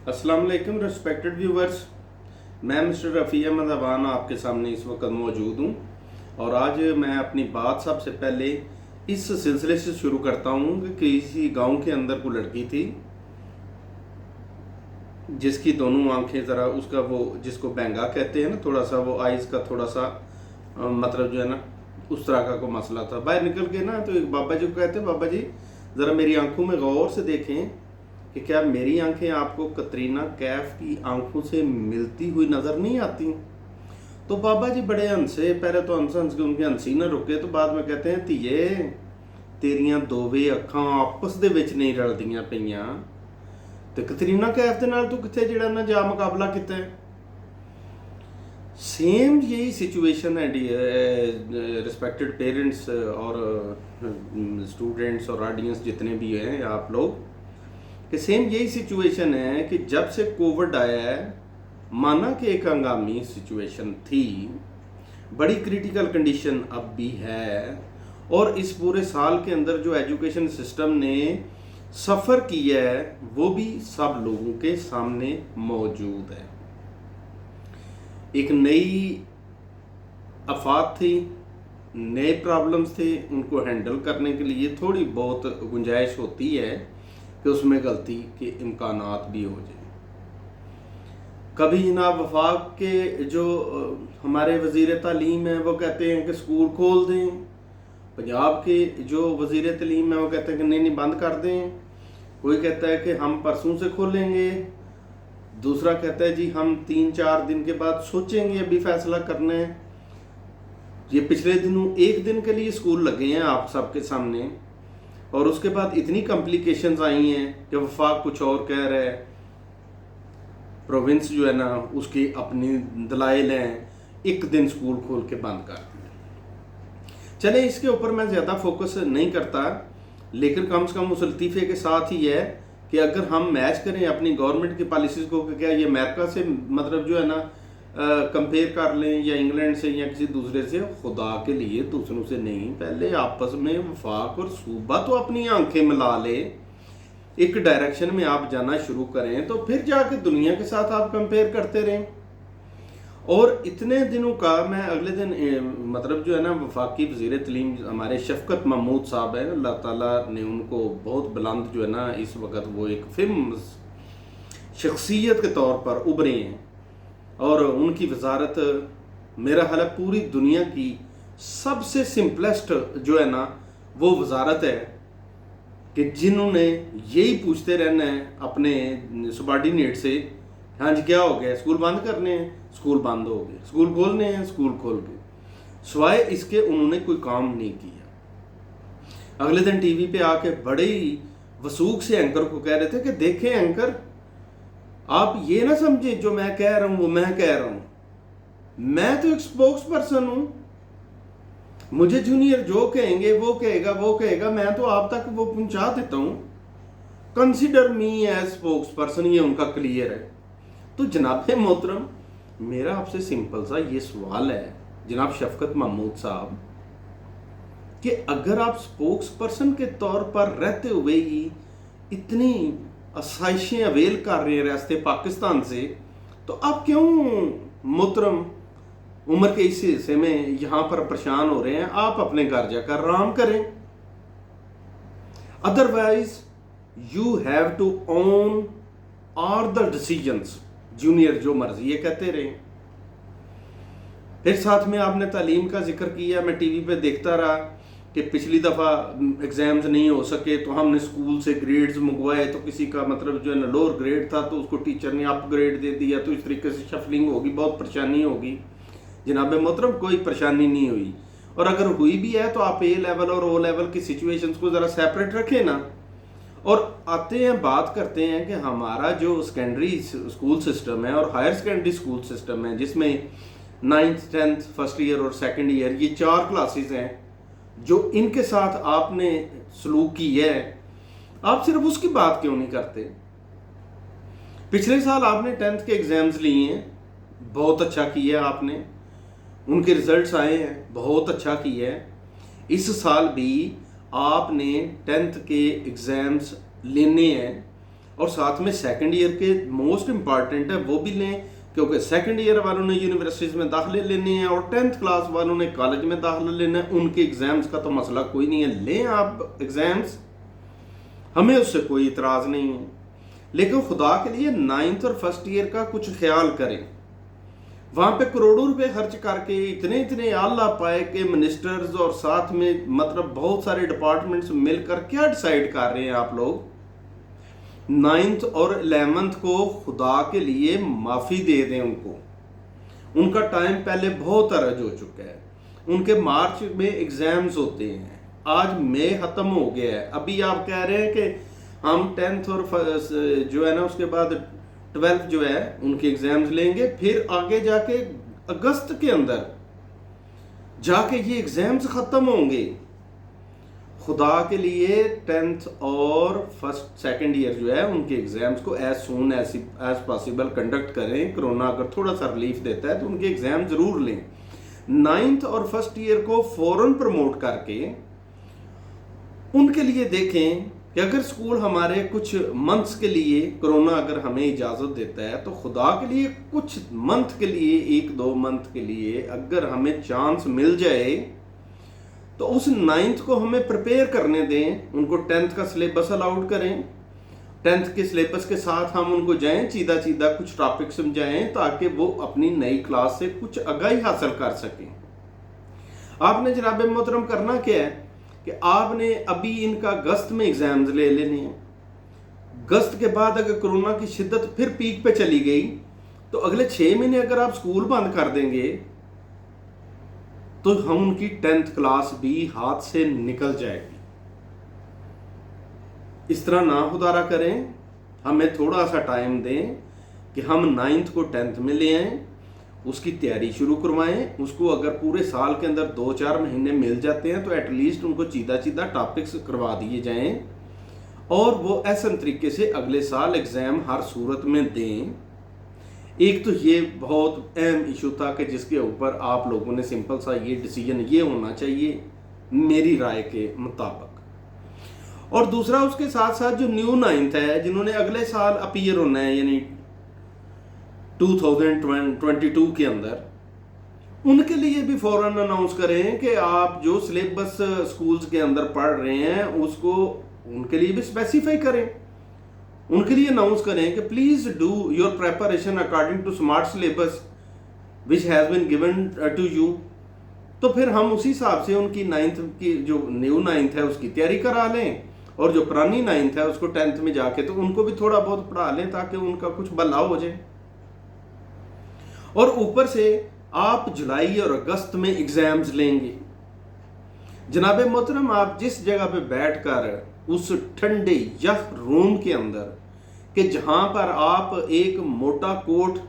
अस्सलाम वालेकुम respected viewers. मैं मिस्टर रफ़ी अहमद अवान आपके सामने इस वक्त मौजूद हूँ और आज मैं अपनी बात सबसे पहले इस सिलसिले से शुरू करता हूँ कि किसी गांव के अंदर को लड़की थी जिसकी दोनों आंखें ज़रा उसका वो जिसको बैंगा कहते हैं ना, थोड़ा सा वो आइज़ का थोड़ा सा मतलब जो है ना उस तरह का कोई मसला था। बाहर निकल के ना तो एक बाबा जी को कहते हैं, बाबा जी ज़रा मेरी आंखों में गौर से देखें कि क्या मेरी आंखें आपको कतरीना कैफ की आंखों से मिलती हुई नज़र नहीं आती। तो बाबा जी बड़े हंसे, पहले तो हंस हंस के उनके हंसी ना रुके, तो बाद में कहते हैं धीए तेरियां दोवे अखां आपस दे विच नहीं रलदियां पईयां ते कतरीना कैफ दे नाल तू किथे जिहड़ा ना जा मुकाबला किता है। सेम यही सिचुएशन है रिस्पेक्टेड पेरेंट्स और स्टूडेंट्स और ऑडियंस जितने भी हैं आप लोग, कि सेम यही सिचुएशन है कि जब से कोविड आया है, माना कि एक हंगामी सिचुएशन थी, बड़ी क्रिटिकल कंडीशन अब भी है, और इस पूरे साल के अंदर जो एजुकेशन सिस्टम ने सफ़र किया है वो भी सब लोगों के सामने मौजूद है। एक नई आफात थी, नए प्रॉब्लम्स थे, उनको हैंडल करने के लिए थोड़ी बहुत गुंजाइश होती है कि उसमें गलती के इम्कानात भी हो जाए। कभी जनाब वफाक के जो हमारे वज़ीर तालीम हैं वो कहते हैं कि स्कूल खोल दें, पंजाब के जो वज़ीर तालीम हैं वो कहते हैं कि नहीं बंद कर दें, कोई कहता है कि हम परसों से खोलेंगे, दूसरा कहता है जी हम 3-4 दिन के बाद सोचेंगे, अभी फैसला करना है। ये पिछले दिनों एक दिन के लिए स्कूल लगे हैं आप सबके सामने, और उसके बाद इतनी कॉम्प्लिकेशंस आई हैं कि वफाक कुछ और कह रहा है, प्रोविंस जो है ना उसकी अपनी दलाइल हैं, एक दिन स्कूल खोल के बंद कर दिया। चले इसके ऊपर मैं ज़्यादा फोकस नहीं करता, लेकिन कम से कम उस लतीफ़े के साथ ही है कि अगर हम मैच करें अपनी गवर्नमेंट की पॉलिसीज़ को कि क्या ये अमेरिका से मतलब जो है ना कंपेयर कर लें या इंग्लैंड से या किसी दूसरे से, खुदा के लिए दूसरों से नहीं, पहले आपस में वफाक और सूबा तो अपनी आंखें मिला ले, एक डायरेक्शन में आप जाना शुरू करें, तो फिर जाके दुनिया के साथ आप कंपेयर करते रहें। और इतने दिनों का मैं अगले दिन मतलब जो है ना वफाकी वज़ीर तालीम हमारे शफकत महमूद साहब हैं, अल्लाह ताला ने उनको बहुत बुलंद जो है ना इस वक्त वो एक फेमस शख्सियत के तौर पर उभरे हैं, और उनकी वजारत मेरा ख्याल है पूरी दुनिया की सबसे सिंपलेस्ट जो है ना वो वजारत है कि जिन्होंने यही पूछते रहना है अपने सबॉर्डिनेट से, हाँ जी क्या हो गया, स्कूल बंद करने हैं, स्कूल बंद हो गए, स्कूल खोलने हैं, स्कूल खोल गए, सिवाय इसके उन्होंने कोई काम नहीं किया। अगले दिन टीवी पे आके बड़े ही वसूख से एंकर को कह रहे थे कि देखें एंकर, आप ये ना समझे जो मैं कह रहा हूं वो मैं कह रहा हूं, मैं तो एक स्पोक्स पर्सन हूं, मुझे जूनियर जो कहेंगे वो कहेगा, मैं तो आप तक वो पहुंचा देता हूं, consider me as spokes person, ये उनका क्लियर है। तो जनाब मोहतरम, मेरा आपसे सिंपल सा ये सवाल है जनाब शफकत महमूद साहब, कि अगर आप स्पोक्स पर्सन के तौर पर रहते हुए ही इतनी आसाइशें अवेल कर रहे हैं रास्ते पाकिस्तान से, तो आप क्यों मोहतरम उम्र के इस हिस्से में यहां पर परेशान हो रहे हैं? आप अपने घर जाकर आराम करें। Otherwise you have to own all the decisions, junior जो मर्जी ये कहते रहे। फिर साथ में आपने तालीम का जिक्र किया, मैं टीवी पे देखता रहा कि पिछली दफ़ा एग्ज़ाम्स नहीं हो सके तो हमने स्कूल से ग्रेड्स मंगवाए, तो किसी का मतलब जो है ना लोअर ग्रेड था तो उसको टीचर ने अपग्रेड दे दिया, तो इस तरीके से शफलिंग होगी, बहुत परेशानी होगी। जनाब मोहतरम कोई परेशानी नहीं हुई, और अगर हुई भी है तो आप ए लेवल और ओ लेवल की सिचुएशंस को ज़रा सेपरेट रखें ना। और आते हैं बात करते हैं कि हमारा जो सेकेंडरी स्कूल सिस्टम है और हायर सेकेंडरी स्कूल सिस्टम है, जिसमें 9th 10th फर्स्ट ईयर और सेकंड ईयर ये 4 क्लासेस हैं, जो इनके साथ आपने सलूक की है, आप सिर्फ उसकी बात क्यों नहीं करते? पिछले साल आपने 10th के एग्जाम्स लिए हैं, बहुत अच्छा किया आपने, उनके रिजल्ट्स आए हैं, बहुत अच्छा किया है। इस साल भी आपने 10th के एग्ज़ाम्स लेने हैं, और साथ में सेकंड ईयर के मोस्ट इम्पॉर्टेंट है वो भी लें, क्योंकि सेकंड ईयर वालों ने यूनिवर्सिटीज़ में दाखिले लेने हैं और 10th क्लास वालों ने कॉलेज में दाखिला लेना है। उनके एग्ज़ाम्स का तो मसला कोई नहीं है, लें आप एग्ज़ाम्स, हमें उससे कोई इतराज़ नहीं है। लेकिन खुदा के लिए 9th और फर्स्ट ईयर का कुछ ख्याल करें। वहाँ पे करोड़ों रुपए खर्च करके इतने इतने आला पाए के मिनिस्टर्स और साथ में मतलब बहुत सारे डिपार्टमेंट्स मिलकर क्या डिसाइड कर रहे हैं आप लोग। 9th और 11th को खुदा के लिए माफ़ी दे दें उनको, उनका टाइम पहले बहुत अर्ज हो चुका है। उनके मार्च में एग्ज़ाम्स होते हैं, आज मई ख़त्म हो गया है। अभी आप कह रहे हैं कि हम 10th और जो है ना उसके बाद 12th जो है उनके एग्ज़ाम्स लेंगे, फिर आगे जाके अगस्त के अंदर जाके ये एग्ज़ाम्स ख़त्म होंगे। खुदा के लिए 10th और फर्स्ट सेकंड ईयर जो है उनके एग्ज़ाम्स को as soon as possible conduct करें। कोरोना अगर थोड़ा सा रिलीफ देता है तो उनके एग्ज़ाम ज़रूर लें। 9th और फर्स्ट ईयर को फ़ौरन प्रमोट करके उनके लिए देखें कि अगर स्कूल हमारे कुछ मंथ्स के लिए, कोरोना अगर हमें इजाज़त देता है तो खुदा के लिए कुछ मंथ के लिए, 1-2 मंथ के लिए अगर हमें चांस मिल जाए तो उस 9th को हमें प्रिपेयर करने दें। उनको 10th का सिलेबस अलाउड करें, 10th के सिलेबस के साथ हम उनको जाएं, सीधा सीधा कुछ टॉपिक समझाएं ताकि वो अपनी नई क्लास से कुछ आगाही हासिल कर सकें। आपने जनाब मोहतरम करना क्या है कि आपने अभी इनका अगस्त में एग्ज़ाम्स ले लेने हैं। अगस्त के बाद अगर कोरोना की शिद्दत फिर पीक पे चली गई तो अगले 6 महीने अगर आप स्कूल बंद कर देंगे तो हम उनकी 10th क्लास भी हाथ से निकल जाएगी। इस तरह ना खुदारा करें, हमें थोड़ा सा टाइम दें कि हम 9th को 10th में ले आएँ, उसकी तैयारी शुरू करवाएं। उसको अगर पूरे साल के अंदर 2-4 महीने मिल जाते हैं तो एटलीस्ट उनको सीधा सीधा टॉपिक्स करवा दिए जाएं और वो ऐसा तरीके से अगले साल एग्ज़ाम हर सूरत में दें। एक तो ये बहुत अहम इशू था कि जिसके ऊपर आप लोगों ने सिंपल सा ये डिसीजन ये होना चाहिए मेरी राय के मुताबिक। और दूसरा उसके साथ साथ जो न्यू 9th है जिन्होंने अगले साल अपीयर होना है यानी 2022 के अंदर, उनके लिए भी फौरन अनाउंस करें कि आप जो सिलेबस स्कूल्स के अंदर पढ़ रहे हैं उसको उनके लिए भी स्पेसिफाई करें। उनके लिए अनाउंस करें कि please do your preparation according to smart syllabus which has been given to you. तो फिर हम उसी हिसाब से उनकी 9th की जो न्यू 9th है उसकी तैयारी करा लें और जो पुरानी 9th है उसको 10th में जाके तो उनको भी थोड़ा बहुत पढ़ा लें ताकि उनका कुछ भला हो जाए। और ऊपर से आप जुलाई और अगस्त में एग्जाम्स लेंगे। जनाब मोहतरम, आप जिस जगह पे बैठकर उस ठंडे यख रूम के अंदर कि जहां पर आप एक मोटा कोट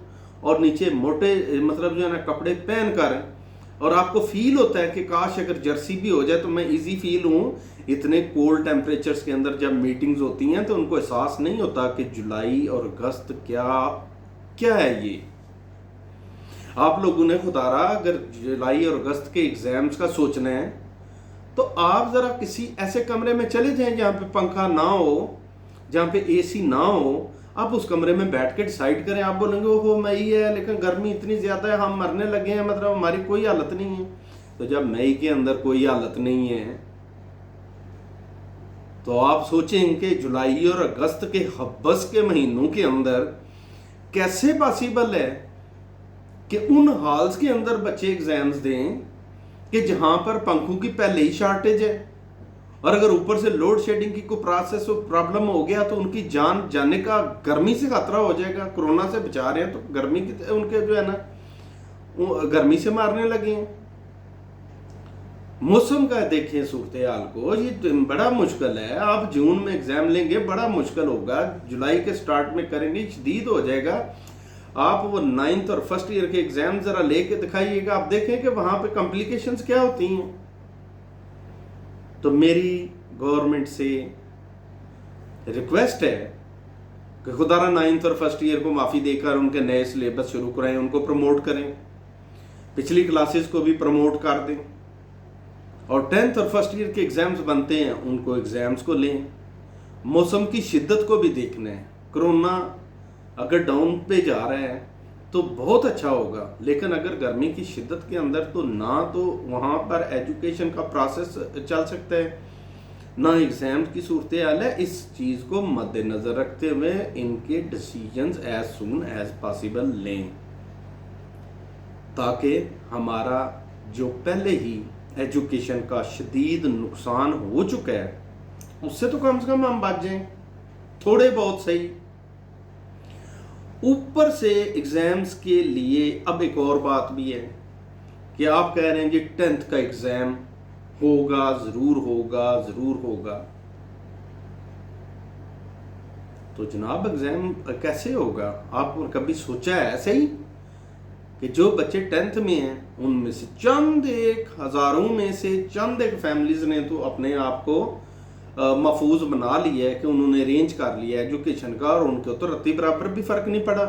और नीचे मोटे मतलब जो है ना कपड़े पहनकर और आपको फील होता है कि काश अगर जर्सी भी हो जाए तो मैं इजी फील हूँ। इतने कोल्ड टेम्परेचर्स के अंदर जब मीटिंग्स होती हैं तो उनको एहसास नहीं होता कि जुलाई और अगस्त क्या है ये। आप लोगों ने खुदारा अगर जुलाई और अगस्त के एग्जाम्स का सोचना है तो आप ज़रा किसी ऐसे कमरे में चले जाएं जहाँ पे पंखा ना हो, जहाँ पे एसी ना हो। आप उस कमरे में बैठ के डिसाइड करें। आप बोलेंगे ओहो मई है लेकिन गर्मी इतनी ज़्यादा है, हम मरने लगे हैं, मतलब हमारी कोई हालत नहीं है। तो जब मई के अंदर कोई हालत नहीं है तो आप सोचें कि जुलाई और अगस्त के हब्बस के महीनों के अंदर कैसे पॉसिबल है कि उन हॉल्स के अंदर बच्चे एग्जाम्स दें कि जहां पर पंखों की पहले ही शॉर्टेज है और अगर ऊपर से लोड शेडिंग की कोई प्रोसेस और प्रॉब्लम हो गया तो उनकी जान जाने का गर्मी से खतरा हो जाएगा। कोरोना से बचा रहे हैं तो गर्मी की उनके जो है ना वो गर्मी से मारने लगे हैं। मौसम का देखें सूरत हाल को, ये बड़ा मुश्किल है। आप जून में एग्जाम लेंगे बड़ा मुश्किल होगा, जुलाई के स्टार्ट में करेंगे शदीद हो जाएगा। आप वो 9th और फर्स्ट ईयर के एग्जाम जरा लेके दिखाइएगा, आप देखें कि वहां पे कॉम्प्लिकेशंस क्या होती हैं। तो मेरी गवर्नमेंट से रिक्वेस्ट है कि खुदारा 9th और फर्स्ट ईयर को माफ़ी देकर उनके नए सिलेबस शुरू कराएं, उनको प्रमोट करें, पिछली क्लासेस को भी प्रमोट कर दें और 10th और फर्स्ट ईयर के एग्ज़ाम्स बनते हैं उनको एग्ज़ाम्स को लें। मौसम की शिद्दत को भी देखना है। कोरोना अगर डाउन पे जा रहा है तो बहुत अच्छा होगा, लेकिन अगर गर्मी की शिद्दत के अंदर तो ना तो वहाँ पर एजुकेशन का प्रोसेस चल सकता है, ना एग्ज़ाम की सूरत हाल है। इस चीज़ को मद्देनज़र रखते हुए इनके decisions as soon as possible लें, ताकि हमारा जो पहले ही एजुकेशन का शदीद नुकसान हो चुका है उससे तो कम से कम हम बच जाएं, थोड़े बहुत सही। ऊपर से एग्ज़ाम्स के लिए अब एक और बात भी है कि आप कह रहे हैं जी 10th का एग्ज़ाम होगा, ज़रूर होगा, ज़रूर होगा। तो जनाब एग्ज़ाम कैसे होगा? आप कभी सोचा है ऐसे ही कि जो बच्चे 10th में हैं उनमें से चंद एक हज़ारों में से चंद एक फैमिलीज़ ने तो अपने आप को महफूज बना लिया है कि उन्होंने अरेंज कर लिया एजुकेशन का, और उनके तो रत्ती बराबर भी फ़र्क नहीं पड़ा।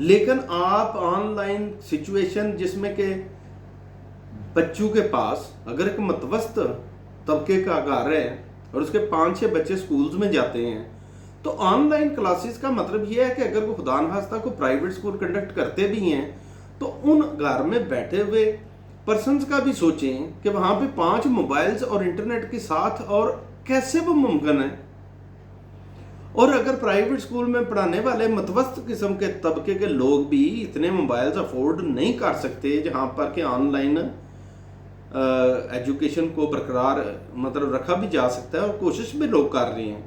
लेकिन आप ऑनलाइन सिचुएशन जिसमें कि बच्चों के पास अगर एक मतवस्त तबके का घर है और उसके 5-6 बच्चे स्कूल्स में जाते हैं, तो ऑनलाइन क्लासेस का मतलब यह है कि अगर वो खुदा न खास्ता को प्राइवेट स्कूल कंडक्ट करते भी हैं तो उन घर में बैठे हुए पर्सन्स का भी सोचें कि वहाँ पे 5 मोबाइल्स और इंटरनेट के साथ और कैसे वो मुमकिन है। और अगर प्राइवेट स्कूल में पढ़ाने वाले मतवस्त किस्म के तबके के लोग भी इतने मोबाइल्स अफोर्ड नहीं कर सकते जहाँ पर कि ऑनलाइन एजुकेशन को बरकरार मतलब रखा भी जा सकता है, और कोशिश भी लोग कर रहे हैं,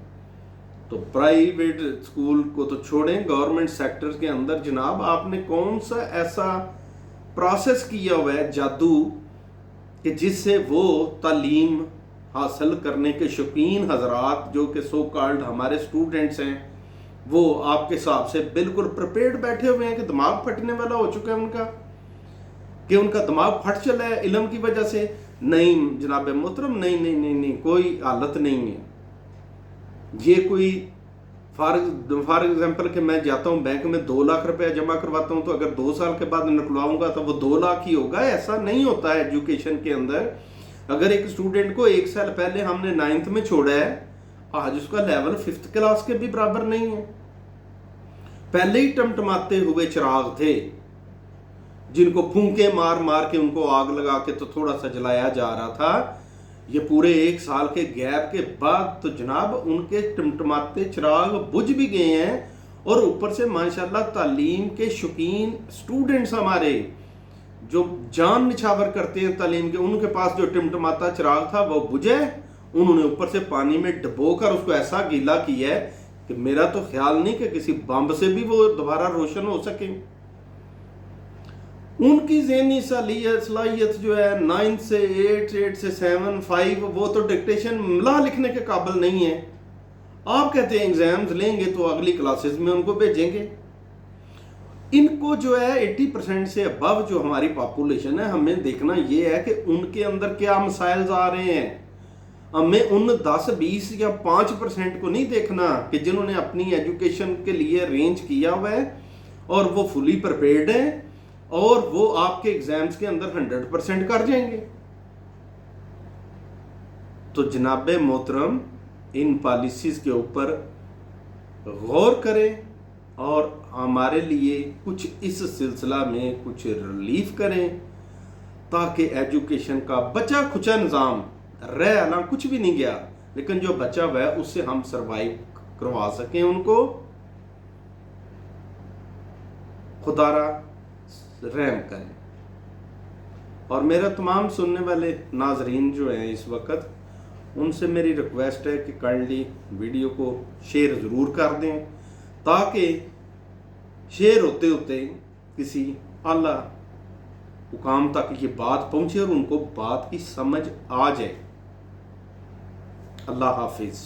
तो प्राइवेट स्कूल को तो छोड़ें, गवर्नमेंट सेक्टर के अंदर जनाब आपने कौन सा ऐसा प्रोसेस किया हुआ है जादू कि जिससे वो तालीम हासिल करने के शौकीन हजरात जो कि सो कॉल्ड हमारे स्टूडेंट्स हैं, वो आपके हिसाब से बिल्कुल प्रिपेयर्ड बैठे हुए हैं कि दिमाग फटने वाला हो चुका है उनका, कि उनका दिमाग फट चला है इल्म की वजह से? नहीं जनाब मोहतरम, नहीं नहीं नहीं नहीं, कोई हालत नहीं है। ये कोई फॉर एग्जाम्पल कि मैं जाता हूँ बैंक में 2 लाख रुपया जमा करवाता हूँ तो अगर 2 साल के बाद निकलवाऊंगा तो वो 2 लाख ही होगा, ऐसा नहीं होता है एजुकेशन के अंदर। अगर एक स्टूडेंट को 1 साल पहले हमने 9th में छोड़ा है, आज उसका लेवल 5th क्लास के भी बराबर नहीं है। पहले ही टमटमाते हुए चिराग थे जिनको फूंके मार मार के उनको आग लगा के तो थोड़ा सा जलाया जा रहा था। ये पूरे 1 साल के गैप के बाद तो जनाब उनके टमटमाते चिराग बुझ भी गए हैं, और ऊपर से माशाल्लाह तालीम के शौकीन स्टूडेंट्स हमारे जो जान निछावर करते हैं तालीम के, उनके पास जो टिमटमाता चिराग था वो बुझे, उन्होंने ऊपर से पानी में डुबोकर उसको ऐसा गीला किया है कि मेरा तो ख्याल नहीं कि किसी बम से भी वो दोबारा रोशन हो सके। उनकी ज़हनी सलाहियत जो है 9 से 8, 8 से 7, 5, वो तो डिक्टेशन ला लिखने के काबिल नहीं है। आप कहते हैं एग्जाम्स लेंगे तो अगली क्लासेस में उनको भेजेंगे। इनको जो है 80% से अबव जो हमारी पॉपुलेशन है, हमें देखना ये है कि उनके अंदर क्या मसाइल्स आ रहे हैं। हमें उन 10, 20 या 5% को नहीं देखना कि जिन्होंने अपनी एजुकेशन के लिए अरेंज किया हुआ है और वो फुली प्रिपेयर्ड हैं और वो आपके एग्जाम्स के अंदर 100% कर जाएंगे। तो जनाब मोहतरम इन पॉलिसीज़ के ऊपर गौर करें और हमारे लिए कुछ इस सिलसिला में कुछ रिलीफ करें, ताकि एजुकेशन का बचा खुचा निज़ाम रह आना कुछ भी नहीं गया, लेकिन जो बचा हुआ है उससे हम सरवाइव करवा सकें उनको। खुदारा रहम करें। और मेरा तमाम सुनने वाले नाजरीन जो हैं इस वक्त, उनसे मेरी रिक्वेस्ट है कि काइंडली वीडियो को शेयर ज़रूर कर दें, ताकि शेयर होते होते किसी आला मुकाम तक ये बात पहुँचे और उनको बात की समझ आ जाए। अल्लाह हाफिज़।